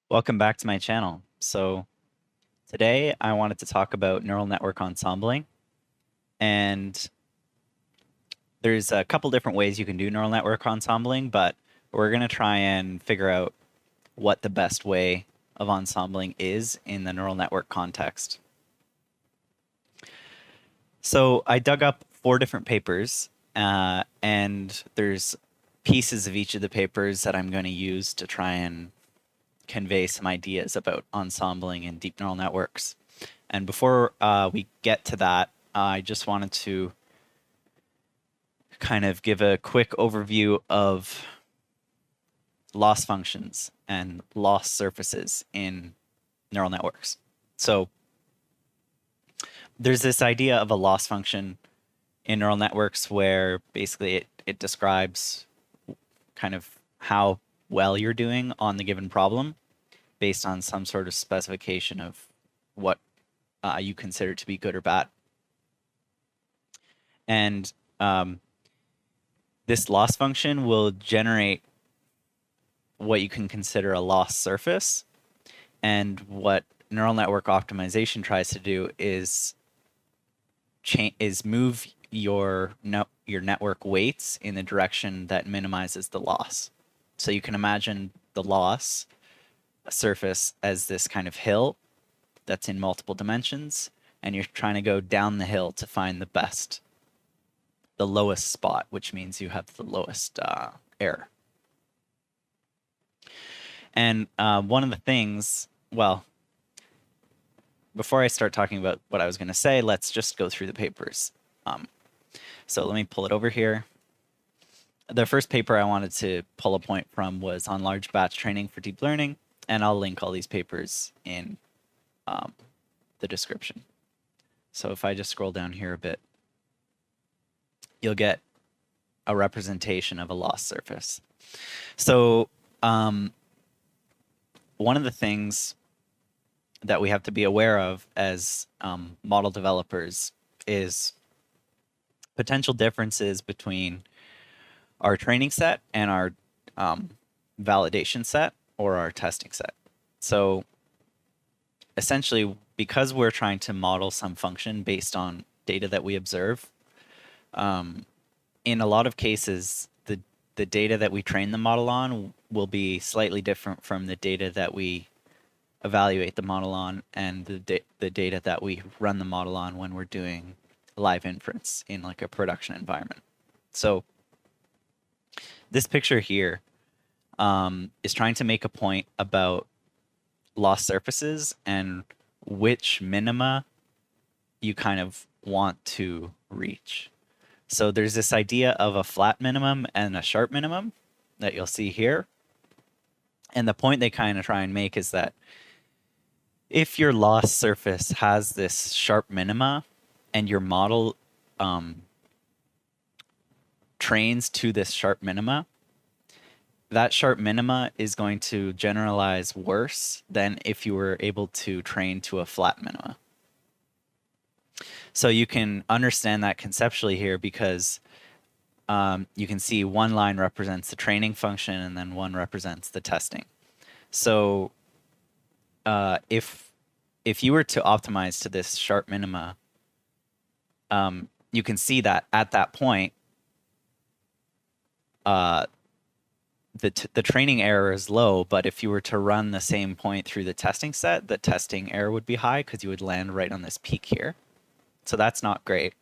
Welcome back to my channel. So today I wanted to talk about neural network ensembling, and there's a couple different ways you can do neural network ensembling, but we're going to try and figure out what the best way of ensembling is in the neural network context. So I dug up 4 different papers, and there's pieces of each of the papers that I'm going to use to try and convey some ideas about ensembling in deep neural networks. And before we get to that, I just wanted to kind of give a quick overview of loss functions and loss surfaces in neural networks. So there's this idea of a loss function in neural networks where basically it describes kind of how well you're doing on the given problem based on some sort of specification of what you consider to be good or bad. And this loss function will generate what you can consider a loss surface. And what neural network optimization tries to do is move your network weights in the direction that minimizes the loss. So you can imagine the loss surface as this kind of hill that's in multiple dimensions, and you're trying to go down the hill to find the lowest spot, which means you have the lowest error. And one of the things, well, before I start talking about what I was going to say, let's just go through the papers. So let me pull it over here. The first paper I wanted to pull a point from was on large batch training for deep learning, and I'll link all these papers in the description. So if I just scroll down here a bit, you'll get a representation of a loss surface. So one of the things that we have to be aware of as model developers is potential differences between our training set and our validation set or our testing set. So essentially, because we're trying to model some function based on data that we observe, in a lot of cases, the data that we train the model on will be slightly different from the data that we evaluate the model on and the data that we run the model on when we're doing live inference in like a production environment. So this picture here is trying to make a point about loss surfaces and which minima you kind of want to reach. So there's this idea of a flat minimum and a sharp minimum that you'll see here. And the point they kind of try and make is that if your loss surface has this sharp minima and your model trains to this sharp minima, that sharp minima is going to generalize worse than if you were able to train to a flat minima. So you can understand that conceptually here because you can see one line represents the training function and then one represents the testing. So if you were to optimize to this sharp minima, you can see that at that point, the training error is low, but if you were to run the same point through the testing set, the testing error would be high because you would land right on this peak here. So that's not great.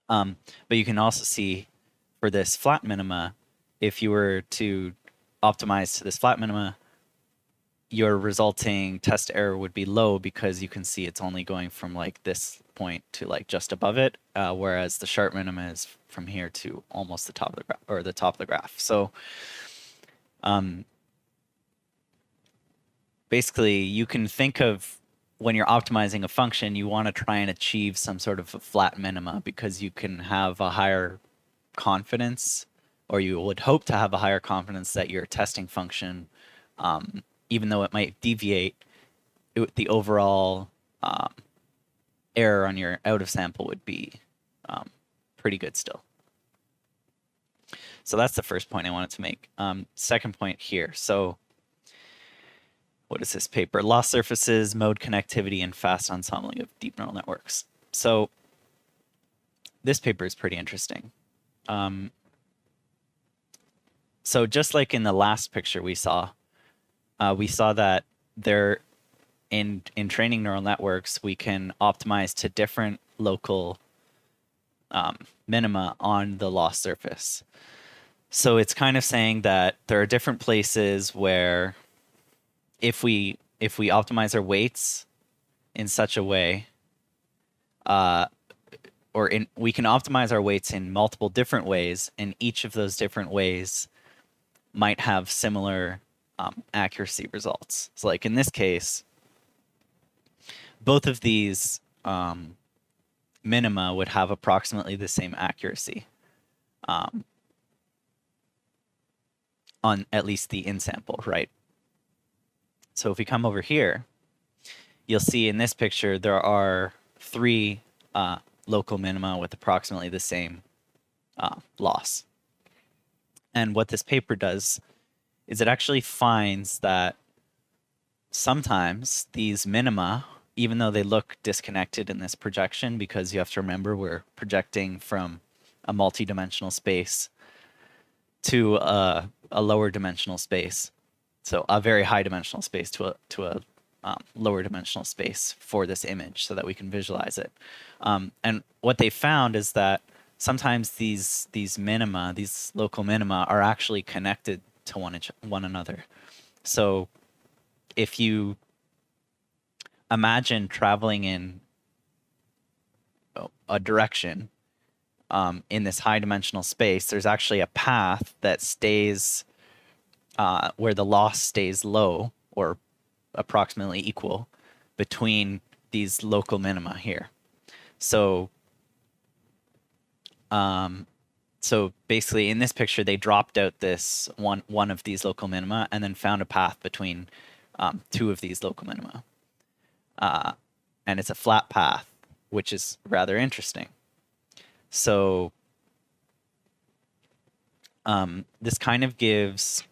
But you can also see for this flat minima, if you were to optimize to this flat minima, your resulting test error would be low because you can see it's only going from like this point to like just above it, whereas the sharp minima is from here to almost the top of the graph, or the top of the graph. So basically you can think of when you're optimizing a function, you want to try and achieve some sort of a flat minima because you can have a higher confidence, or you would hope to have a higher confidence that your testing function, even though it might deviate, the overall error on your out of sample would be pretty good still. So that's the first point I wanted to make. Second point here. So what is this paper? Loss surfaces, mode connectivity, and fast ensembling of deep neural networks. So this paper is pretty interesting. So just like in the last picture we saw that there in training neural networks, we can optimize to different local minima on the loss surface. So it's kind of saying that there are different places where if we optimize our weights in such a way, we can optimize our weights in multiple different ways, and each of those different ways might have similar accuracy results. So like in this case, both of these minima would have approximately the same accuracy on at least the ensample, right? So if we come over here, you'll see in this picture there are 3 local minima with approximately the same loss. And what this paper does is it actually finds that sometimes these minima, even though they look disconnected in this projection, because you have to remember we're projecting from a multi-dimensional space to a lower dimensional space, so a very high dimensional space to a lower dimensional space for this image so that we can visualize it. And what they found is that sometimes these minima, these local minima, are actually connected to one another. So if you imagine traveling in a direction in this high dimensional space, there's actually a path that stays where the loss stays low or approximately equal between these local minima here. So so basically in this picture they dropped out this one of these local minima and then found a path between 2 of these local minima. And it's a flat path, which is rather interesting. So this kind of gives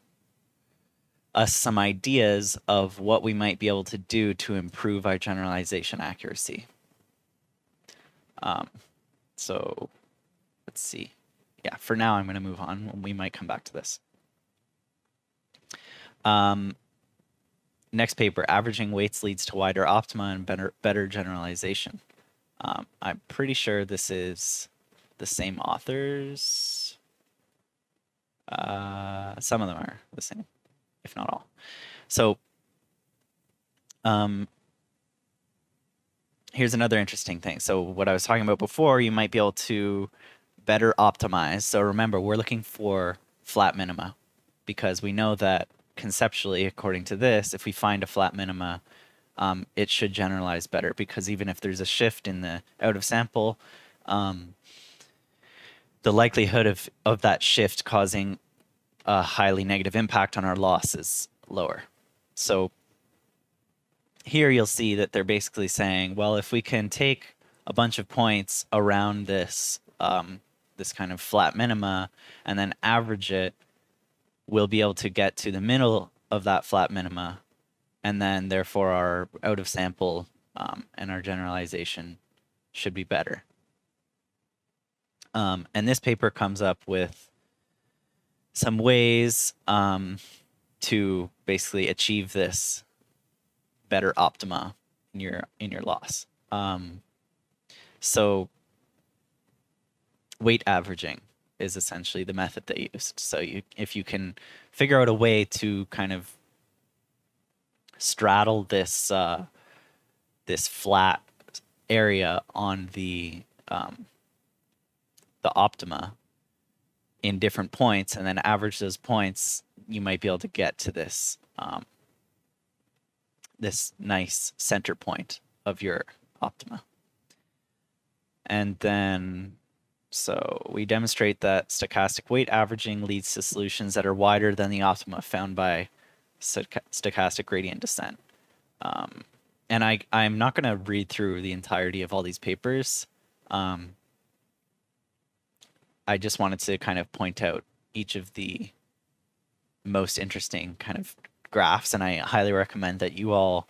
us some ideas of what we might be able to do to improve our generalization accuracy. So let's see. Yeah, for now I'm going to move on. We might come back to this. Next paper, averaging weights leads to wider optima and better generalization. I'm pretty sure this is the same authors. Some of them are the same, if not all. So here's another interesting thing. So what I was talking about before, you might be able to better optimize. So remember, we're looking for flat minima because we know that conceptually, according to this, if we find a flat minima, it should generalize better, because even if there's a shift in the out of sample, the likelihood of that shift causing a highly negative impact on our loss is lower. So here you'll see that they're basically saying, well, if we can take a bunch of points around this this kind of flat minima and then average it, we'll be able to get to the middle of that flat minima, and then therefore our out of sample and our generalization should be better. And this paper comes up with some ways to basically achieve this better optima in your loss. So weight averaging is essentially the method they used. So if you can figure out a way to kind of straddle this this flat area on the optima in different points and then average those points, you might be able to get to this this nice center point of your optima. And then so we demonstrate that stochastic weight averaging leads to solutions that are wider than the optima found by stochastic gradient descent. And I'm not going to read through the entirety of all these papers. I just wanted to kind of point out each of the most interesting kind of graphs, and I highly recommend that you all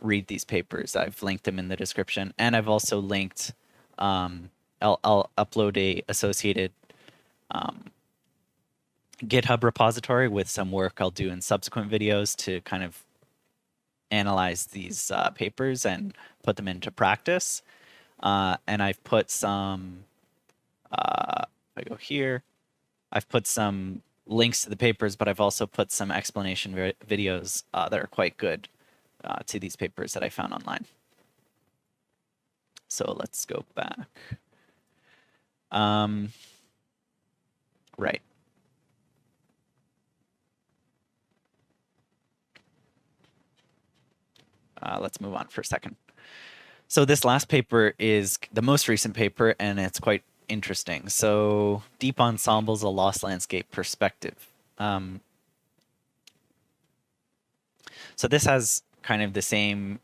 read these papers. I've linked them in the description, and I've also linked. I'll upload a associated GitHub repository with some work I'll do in subsequent videos to kind of analyze these papers and put them into practice. And I've put some, if I go here, I've put some links to the papers, but I've also put some explanation videos that are quite good to these papers that I found online. So let's go back. Right. Let's move on for a second. So this last paper is the most recent paper, and it's quite interesting. So Deep Ensembles, a Lost Landscape Perspective. So this has kind of the same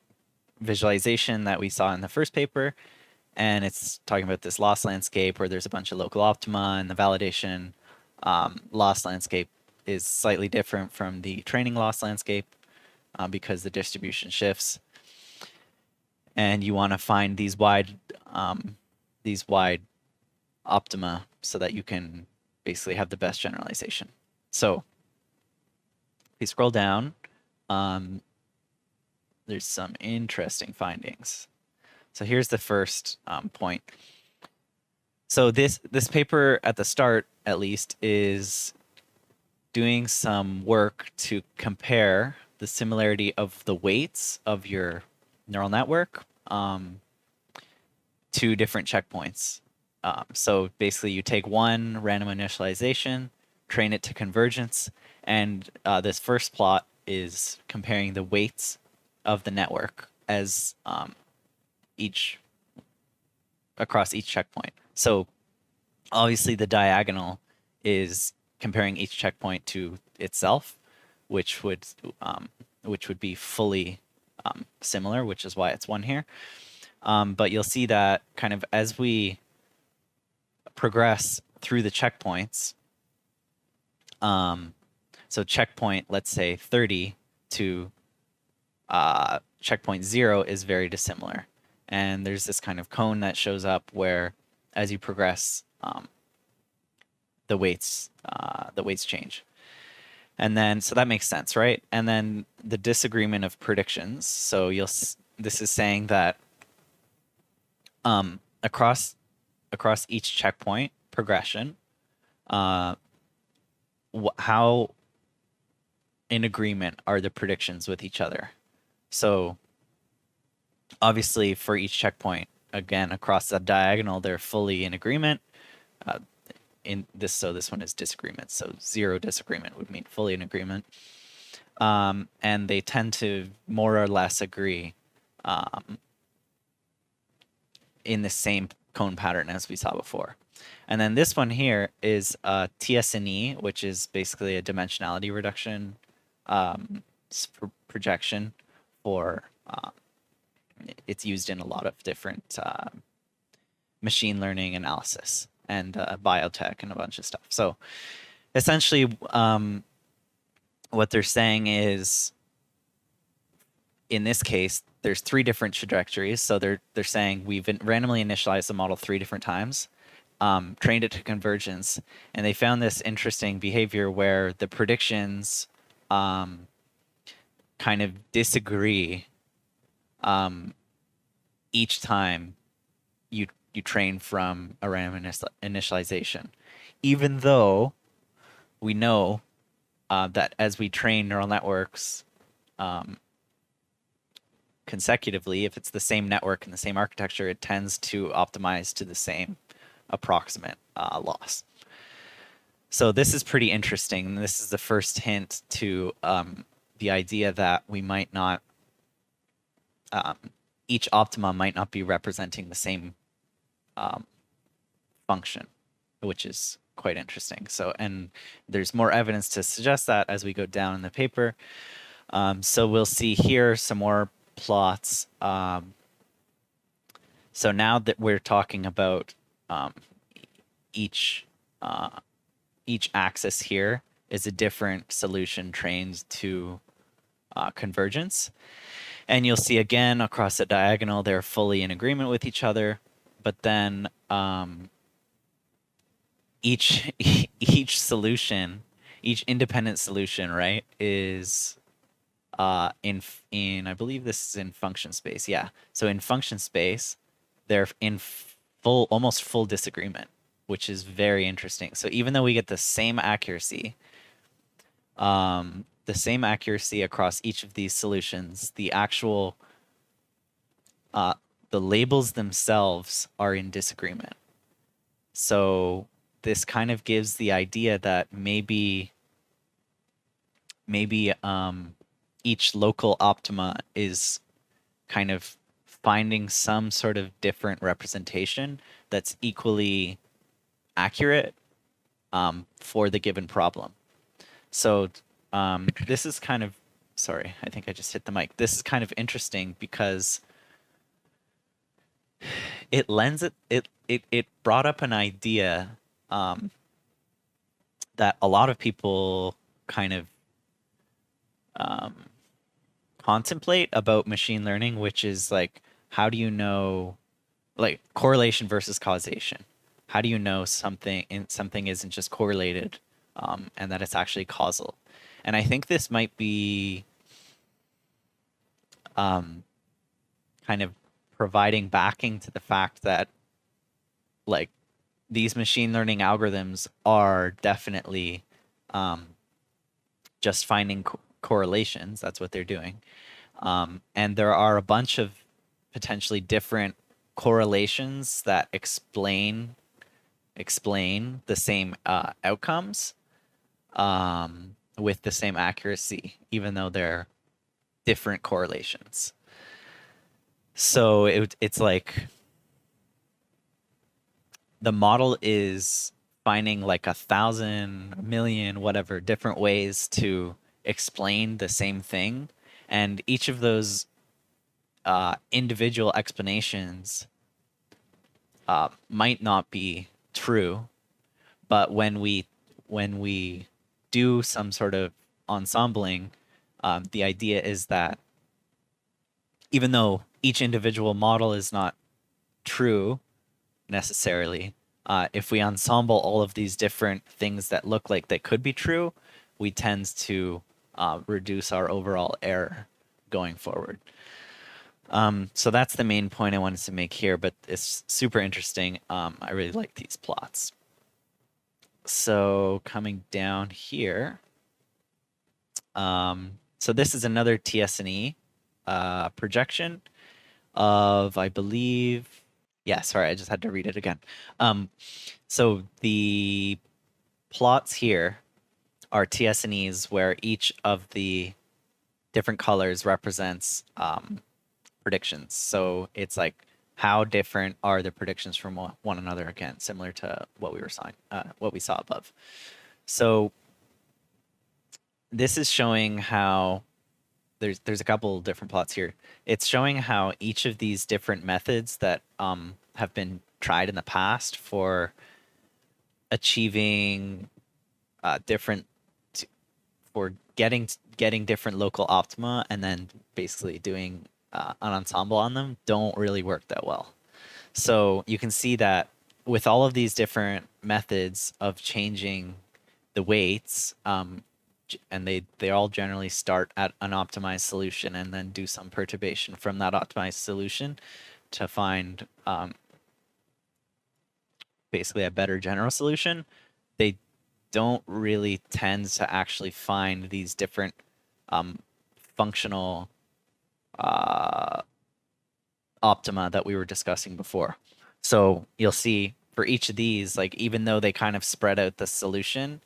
visualization that we saw in the first paper, and it's talking about this lost landscape where there's a bunch of local optima, and the validation lost landscape is slightly different from the training lost landscape because the distribution shifts. And you want to find these wide optima so that you can basically have the best generalization. So if you scroll down, there's some interesting findings. So here's the first point. So this paper at the start, at least, is doing some work to compare the similarity of the weights of your neural network to different checkpoints. So basically you take one random initialization, train it to convergence, and this first plot is comparing the weights of the network as across each checkpoint. So obviously the diagonal is comparing each checkpoint to itself, which would be fully similar, which is why it's 1 here. But you'll see that kind of as we progress through the checkpoints, so checkpoint, let's say 30 to checkpoint 0 is very dissimilar. And there's this kind of cone that shows up where as you progress, the weights change. And then, so that makes sense, right? And then the disagreement of predictions. So this is saying that across each checkpoint progression, how in agreement are the predictions with each other? So obviously for each checkpoint, again, across the diagonal, they're fully in agreement. So this one is disagreement. So 0 disagreement would mean fully in agreement. And they tend to more or less agree in the same cone pattern as we saw before. And then this one here is TSNE, which is basically a dimensionality reduction projection for it's used in a lot of different machine learning analysis and biotech and a bunch of stuff. So essentially what they're saying is, in this case, there's 3 different trajectories. So they're saying we've randomly initialized the model 3 different times, trained it to convergence, and they found this interesting behavior where the predictions kind of disagree each time you train from a random initialization, even though we know that as we train neural networks consecutively, if it's the same network and the same architecture, it tends to optimize to the same approximate loss. So this is pretty interesting. This is the first hint to the idea that we might not, each optima might not be representing the same function, which is quite interesting. So, and there's more evidence to suggest that as we go down in the paper. So we'll see here some more plots. So now that we're talking about each axis here is a different solution trained to convergence. And you'll see again across the diagonal, they're fully in agreement with each other. But then each each solution, each independent solution, right, is in I believe this is in function space. Yeah. So in function space, they're in almost full disagreement, which is very interesting. So even though we get the same accuracy across each of these solutions, the actual the labels themselves are in disagreement. So this kind of gives the idea that maybe each local optima is kind of finding some sort of different representation that's equally accurate for the given problem. So this is kind of, sorry, I think I just hit the mic. This is kind of interesting because it brought up an idea that a lot of people kind of contemplate about machine learning, which is like, how do you know, like, correlation versus causation? How do you know something isn't just correlated and that it's actually causal? And I think this might be kind of providing backing to the fact that, like, these machine learning algorithms are definitely just finding correlations. That's what they're doing. And there are a bunch of potentially different correlations that explain the same outcomes with the same accuracy, even though they're different correlations. So it's like the model is finding like 1,000, 1,000,000, whatever, different ways to explain the same thing. And each of those individual explanations might not be true, but when we do some sort of ensembling, the idea is that even though each individual model is not true necessarily, if we ensemble all of these different things that look like they could be true, we tend to reduce our overall error going forward. So that's the main point I wanted to make here, but it's super interesting. I really like these plots. So coming down here, so this is another TS&E projection of, I believe, yeah, sorry, I just had to read it again. So the plots here are TS&Es where each of the different colors represents predictions. So it's like, how different are the predictions from one another? Again, similar to what we saw above. So this is showing how there's a couple different plots here. It's showing how each of these different methods that have been tried in the past for achieving for getting different local optima and then basically doing an ensemble on them don't really work that well. So you can see that with all of these different methods of changing the weights, and they all generally start at an optimized solution and then do some perturbation from that optimized solution to find basically a better general solution. They don't really tend to actually find these different functional optima that we were discussing before. So you'll see for each of these, like, even though they kind of spread out the solution,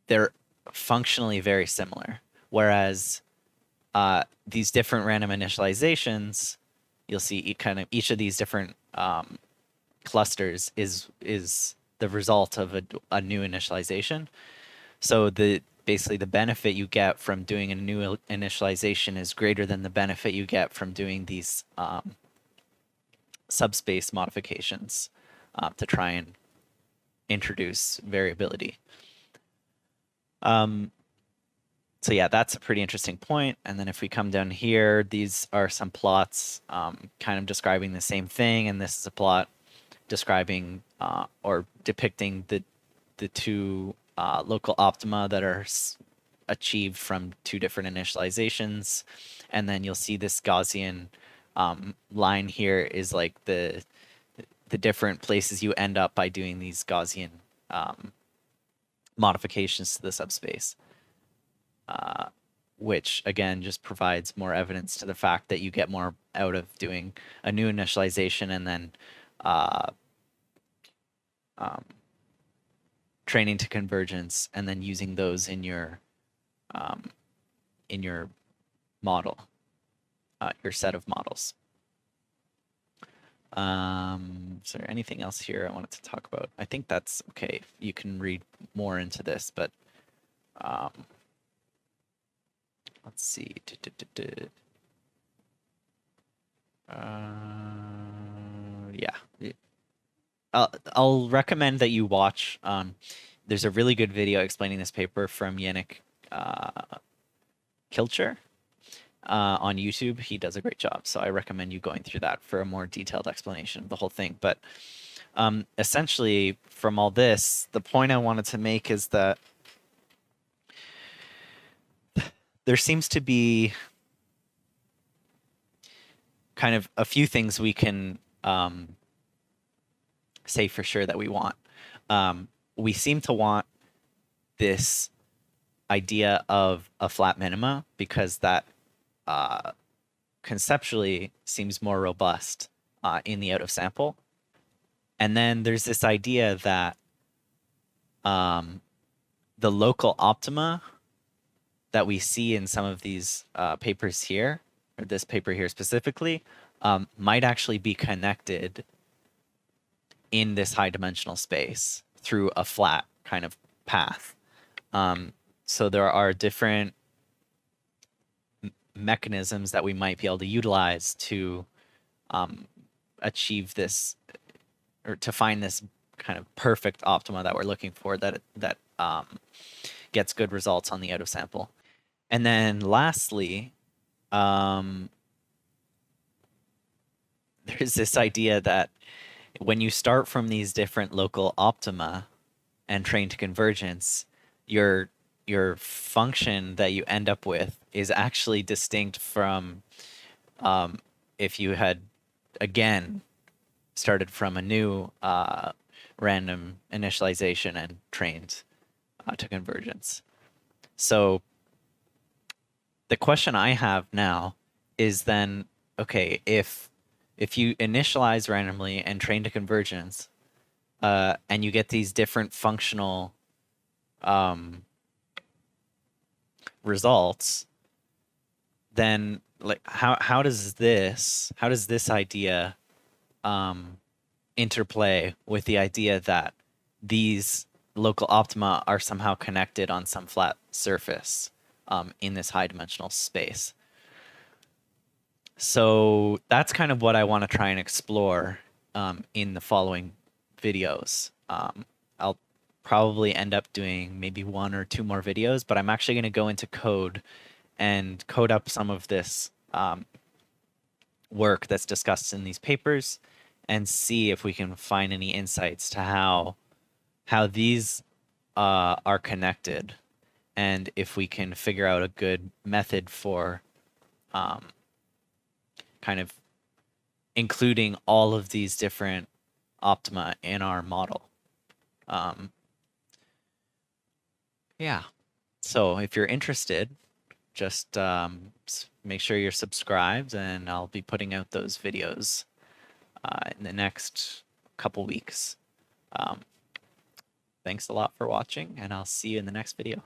they're functionally very similar. Whereas these different random initializations, you'll see each of these different clusters is the result of a new initialization. So basically the benefit you get from doing a new initialization is greater than the benefit you get from doing these subspace modifications to try and introduce variability. So yeah, that's a pretty interesting point. And then if we come down here, these are some plots kind of describing the same thing. And this is a plot describing or depicting the two local optima that are achieved from two different initializations. And then you'll see this Gaussian line here is like the different places you end up by doing these Gaussian modifications to the subspace. Which again just provides more evidence to the fact that you get more out of doing a new initialization and then training to convergence and then using those in your model, your set of models. Is there anything else here I wanted to talk about? I think that's okay. You can read more into this, but let's see. Yeah. I'll recommend that you watch. There's a really good video explaining this paper from Yannick Kilcher on YouTube. He does a great job, so I recommend you going through that for a more detailed explanation of the whole thing. But essentially, from all this, the point I wanted to make is that there seems to be kind of a few things we can say for sure that we want. We seem to want this idea of a flat minima because that conceptually seems more robust in the out of sample. And then there's this idea that the local optima that we see in some of these papers here, or this paper here specifically, might actually be connected in this high dimensional space through a flat kind of path. So there are different mechanisms that we might be able to utilize to achieve this, or to find this kind of perfect optima that we're looking for, that gets good results on the out of sample. And then lastly, there's this idea that when you start from these different local optima and train to convergence, your function that you end up with is actually distinct from if you had, again, started from a new random initialization and trained to convergence. So the question I have now is then, okay, if you initialize randomly and train to convergence, and you get these different functional results, then like how does this idea interplay with the idea that these local optima are somehow connected on some flat surface in this high dimensional space? So that's kind of what I want to try and explore in the following videos. I'll probably end up doing maybe 1 or 2 more videos, but I'm actually going to go into code and code up some of this work that's discussed in these papers and see if we can find any insights to how these are connected, and if we can figure out a good method for kind of including all of these different optima in our model. Yeah, so if you're interested, just make sure you're subscribed, and I'll be putting out those videos in the next couple weeks. Thanks a lot for watching, and I'll see you in the next video.